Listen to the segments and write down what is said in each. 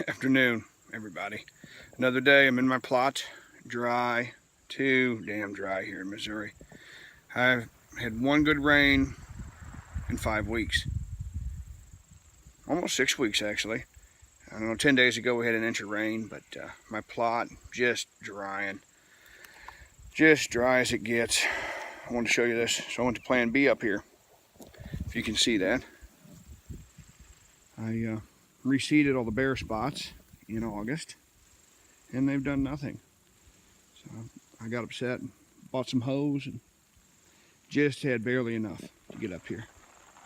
Afternoon, everybody. Another day. I'm in my plot. Dry. Too damn dry here in Missouri. I've had one good rain in 5 weeks. Almost 6 weeks, actually. I don't know, 10 days ago we had an inch of rain, but my plot just drying. Just dry as it gets. I wanted to show you this. So I went to Plan B up here. If you can see that. I reseeded all the bare spots in August, and they've done nothing. So I got upset and bought some hose and just had barely enough to get up here.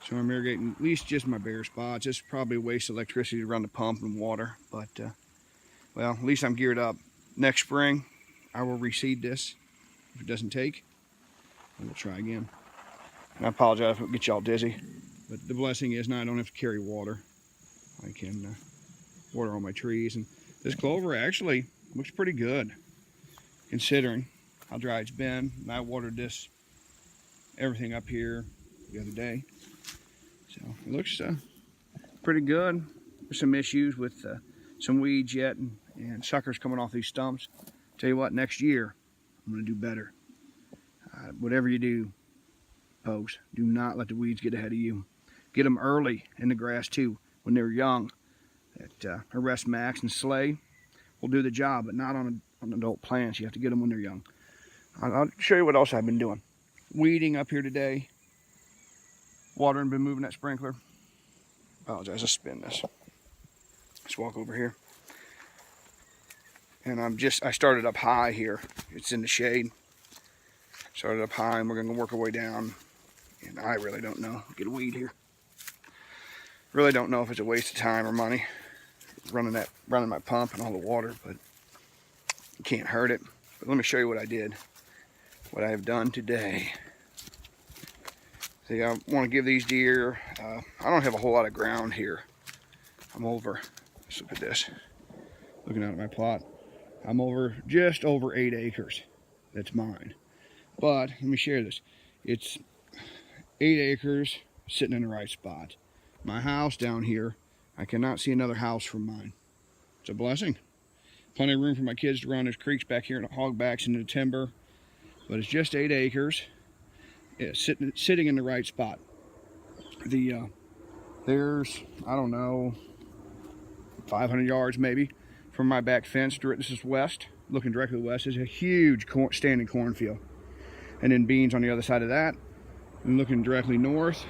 So I'm irrigating at least just my bare spots. It's probably a waste of electricity to run the pump and water, but well, at least I'm geared up. Next spring, I will reseed this. If it doesn't take, we'll try again. And I apologize if it gets y'all dizzy, but the blessing is now I don't have to carry water. I can water all my trees, and this clover actually looks pretty good considering how dry it's been. And I watered this, everything up here the other day, so it looks pretty good. There's some issues with some weeds yet and suckers coming off these stumps. Tell you what, next year I'm going to do better. Whatever you do, folks, do not let the weeds get ahead of you. Get them early in the grass too, when they're young. That Arrest Max and Slay will do the job, but not on adult plants. You have to get them when they're young. I'll show you what else I've been doing. Weeding up here today. Watering, been moving that sprinkler. Apologize, let's spin this. Let's walk over here. And I started up high here. It's in the shade. Started up high, and we're gonna work our way down. And I really don't know. Get a weed here. Really don't know if it's a waste of time or money running my pump and all the water, but you can't hurt it. But let me show you what I did. What I have done today. See, I want to give these deer, I don't have a whole lot of ground here. I'm over, let's look at this. Looking out at my plot. I'm over, just over 8 acres. That's mine. But, let me share this. It's 8 acres sitting in the right spot. My house down here, I cannot see another house from mine. It's a blessing. Plenty of room for my kids to run. There's creeks back here and hogbacks into the timber. But it's just 8 acres. It's sitting in the right spot. There's, I don't know, 500 yards maybe from my back fence. This is west. Looking directly west is a huge standing cornfield. And then beans on the other side of that. And looking directly north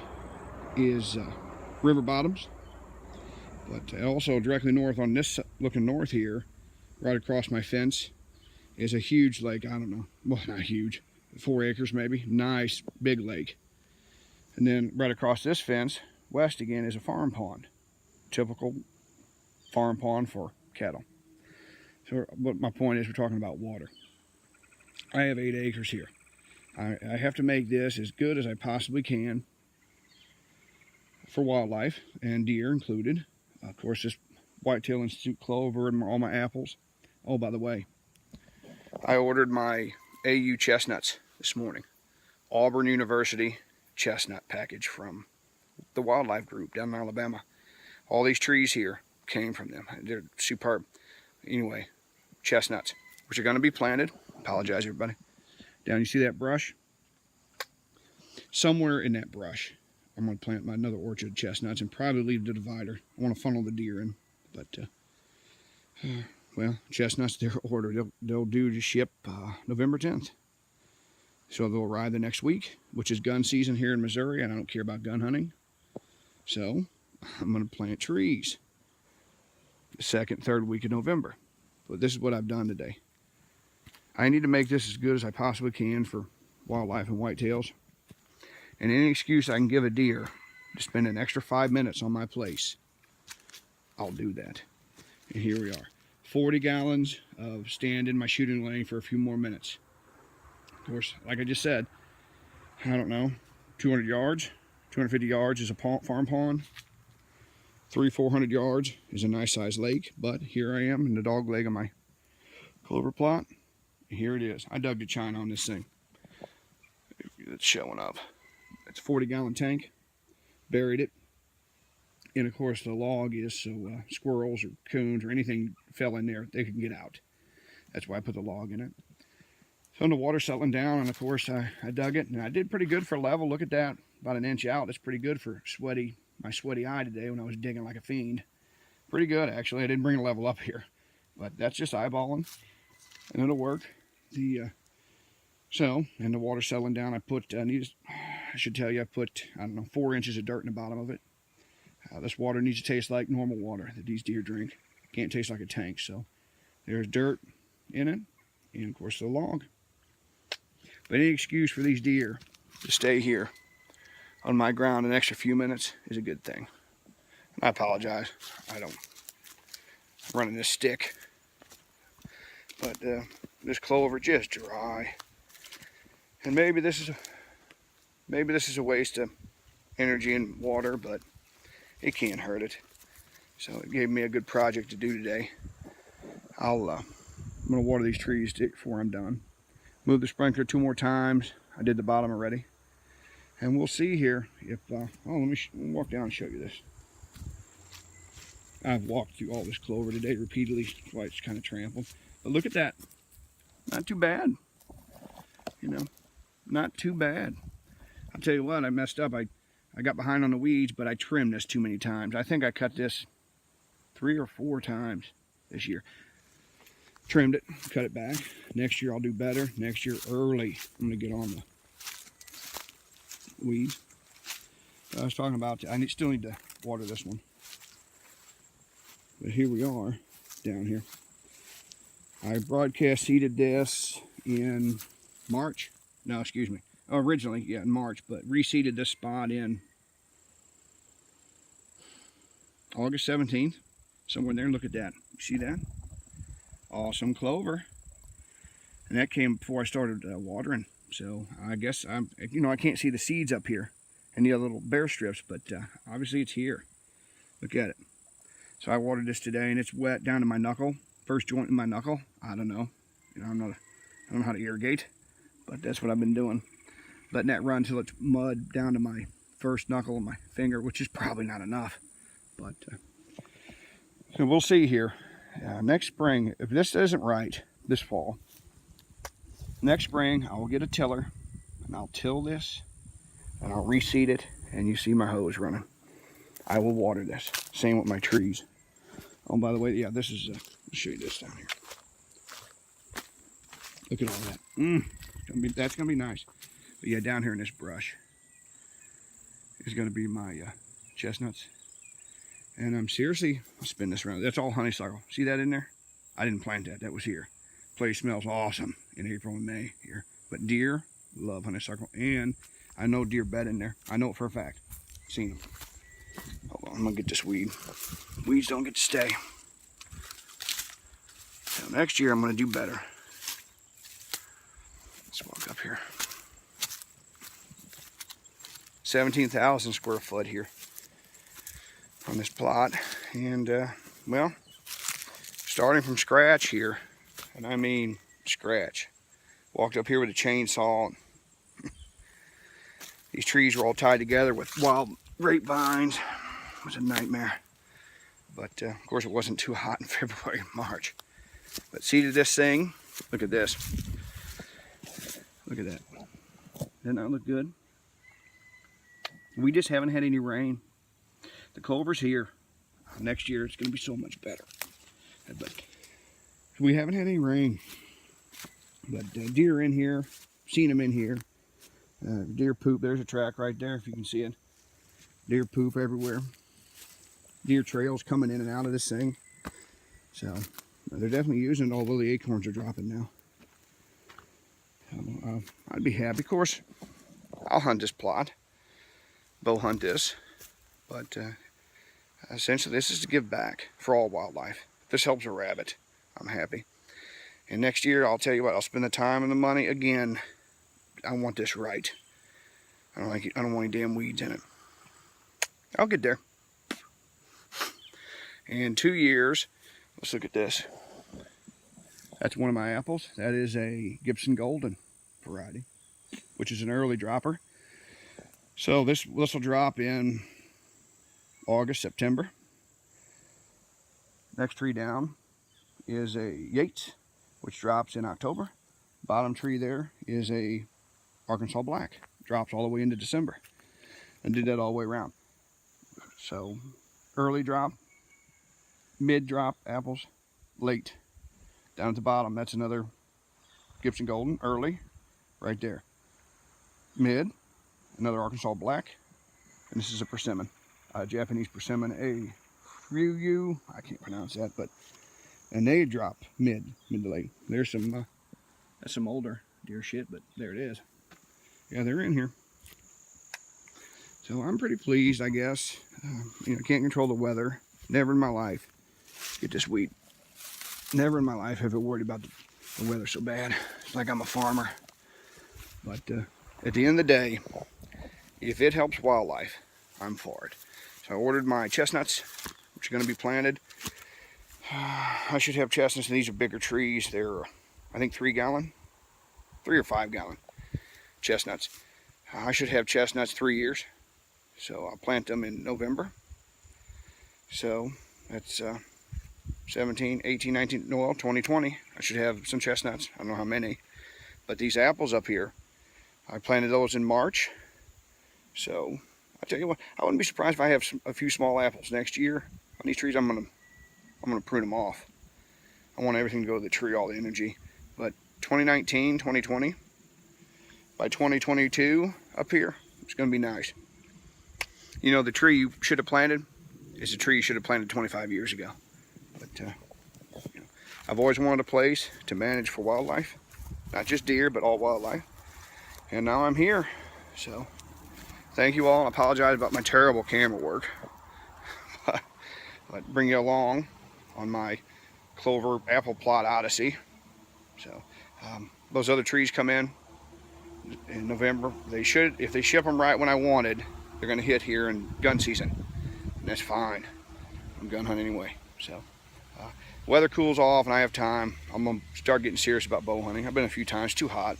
is river bottoms. But also directly north on this, looking north here, right across my fence, is a huge lake. I don't know, well, not huge, 4 acres maybe. Nice big lake. And then right across this fence, west again, is a farm pond. Typical farm pond for cattle. So what my point is, we're talking about water. I have 8 acres here. I have to make this as good as I possibly can for wildlife, and deer included. Of course, this Whitetail Institute clover and all my apples. Oh, by the way, I ordered my AU chestnuts this morning. Auburn University chestnut package from the wildlife group down in Alabama. All these trees here came from them. They're superb. Anyway, chestnuts, which are going to be planted. Apologize, everybody. Down, you see that brush? Somewhere in that brush, I'm going to plant another orchard of chestnuts and probably leave the divider. I want to funnel the deer in, but well, chestnuts, they're ordered. They'll due to ship November 10th. So they'll arrive the next week, which is gun season here in Missouri, and I don't care about gun hunting. So I'm going to plant trees the second, third week of November. But this is what I've done today. I need to make this as good as I possibly can for wildlife and whitetails. And any excuse I can give a deer to spend an extra 5 minutes on my place, I'll do that. And here we are. 40 gallons of stand in my shooting lane for a few more minutes. Of course, like I just said, I don't know, 200 yards, 250 yards is a farm pond. 300-400 yards is a nice sized lake. But here I am in the dog leg of my clover plot. Here it is. I dug the china on this thing. It's showing up. It's a 40-gallon tank. Buried it. And of course the log is so squirrels or coons or anything fell in there, they can get out. That's why I put the log in it. So the water's settling down, and of course I dug it, and I did pretty good for level. Look at that, about an inch out. That's pretty good for my sweaty eye today when I was digging like a fiend. Pretty good, actually. I didn't bring a level up here, but that's just eyeballing, and it'll work. And the water's settling down. I should tell you, I put, I don't know, 4 inches of dirt in the bottom of it. This water needs to taste like normal water that these deer drink. Can't taste like a tank. So there's dirt in it, and of course the log. But any excuse for these deer to stay here on my ground an extra few minutes is a good thing. I apologize. I'm running this stick. But this clover just dry. And maybe this is a waste of energy and water, but it can't hurt it. So it gave me a good project to do today. I'm gonna water these trees before I'm done. Move the sprinkler 2 more times. I did the bottom already. And we'll see here if, let me walk down and show you this. I've walked through all this clover today repeatedly, that's why it's kind of trampled. But look at that. Not too bad. You know, not too bad. I'll tell you what, I messed up. I got behind on the weeds, but I trimmed this too many times. I think I cut this 3 or 4 times this year. Trimmed it, cut it back. Next year I'll do better. Next year early, I'm gonna get on the weeds. I was talking about, still need to water this one. But here we are, down here. I broadcast seeded this in March. No, excuse me. Originally, yeah, in March, but reseeded this spot in August 17th. Somewhere in there, look at that. You see that? Awesome clover. And that came before I started watering. So I guess I can't see the seeds up here and the other little bare strips, but obviously it's here. Look at it. So I watered this today, and it's wet down to my knuckle. First joint in my knuckle. I don't know. I don't know how to irrigate, but that's what I've been doing. Letting that run until it's mud down to my first knuckle and my finger, which is probably not enough. But so we'll see here. Next spring, if this isn't right this fall, next spring I will get a tiller and I'll till this and I'll reseed it, and you see my hose running. I will water this. Same with my trees. Oh, by the way, yeah, this is, I'll show you this down here. Look at all that. That's going to be nice. But yeah, down here in this brush is going to be my chestnuts. And I'm seriously, I'll spin this around. That's all honeysuckle. See that in there? I didn't plant that. That was here. Place smells awesome in April and May here. But deer love honeysuckle. And I know deer bed in there. I know it for a fact. Seen them. Hold on, I'm going to get this weed. Weeds don't get to stay. So next year I'm going to do better. Let's walk up here. 17,000 square foot here on this plot. And, well, starting from scratch here, and I mean scratch. Walked up here with a chainsaw. These trees were all tied together with wild grapevines. It was a nightmare. But, of course, it wasn't too hot in February and March. But seeded this thing. Look at this. Look at that. Doesn't that look good? We just haven't had any rain. The clover's here. Next year it's going to be so much better. But we haven't had any rain. But deer in here. Seen them in here. Deer poop. There's a track right there if you can see it. Deer poop everywhere. Deer trails coming in and out of this thing. So they're definitely using it, although the acorns are dropping now. So, I'd be happy. Of course, I'll hunt this plot. Bow hunt this. But essentially this is to give back for all wildlife. If this helps a rabbit, I'm happy. And next year, I'll tell you what, I'll spend the time and the money again. I want this right. I don't want any damn weeds in it. I'll get there. In 2 years, let's look at this. That's one of my apples. That is a Gibson Golden variety, which is an early dropper. So this will drop in August, September. Next tree down is a Yates, which drops in October. Bottom tree there is a Arkansas Black, drops all the way into December, and did that all the way around. So early drop, mid drop apples, late. Down at the bottom, that's another Gibson Golden, early, right there. Mid, another Arkansas Black, and this is a persimmon, Japanese persimmon, a Ryuyu, I can't pronounce that, but, and they drop mid to late. There's some, that's some older deer shit, but there it is. Yeah, they're in here. So I'm pretty pleased, I guess. You know, can't control the weather. Never in my life, get this wheat. Never in my life have I worried about the weather so bad. It's like I'm a farmer. But at the end of the day, if it helps wildlife, I'm for it. So I ordered my chestnuts, which are going to be planted. I should have chestnuts, and these are bigger trees. They're, I think, 3 or 5 gallon chestnuts. I should have chestnuts 3 years. So I'll plant them in November. So that's 17, 18, 19, no, well, 2020. I should have some chestnuts. I don't know how many. But these apples up here, I planted those in March. So I tell you what, I wouldn't be surprised if I have a few small apples next year on these trees. I'm gonna prune them off. I want everything to go to the tree, all the energy. But 2019, 2020, by 2022 up here, it's gonna be nice. You know, the tree you should have planted is a tree you should have planted 25 years ago. But you know, I've always wanted a place to manage for wildlife, not just deer, but all wildlife. And now I'm here. So thank you all. I apologize about my terrible camera work. But bring you along on my Clover apple plot odyssey. So those other trees come in November. They should, if they ship them right when I wanted, they're going to hit here in gun season. And that's fine. I'm gun hunting anyway. So weather cools off and I have time, I'm going to start getting serious about bow hunting. I've been a few times, too hot.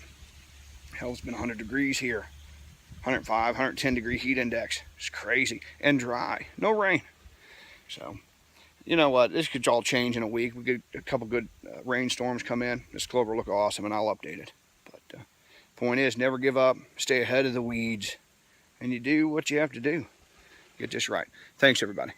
Hell, it's been 100 degrees here. 105, 110 degree heat index. It's crazy. And dry. No rain. So, you know what? This could all change in a week. We get a couple good rainstorms come in. This clover will look awesome and I'll update it. But point is, never give up. Stay ahead of the weeds. And you do what you have to do. Get this right. Thanks, everybody.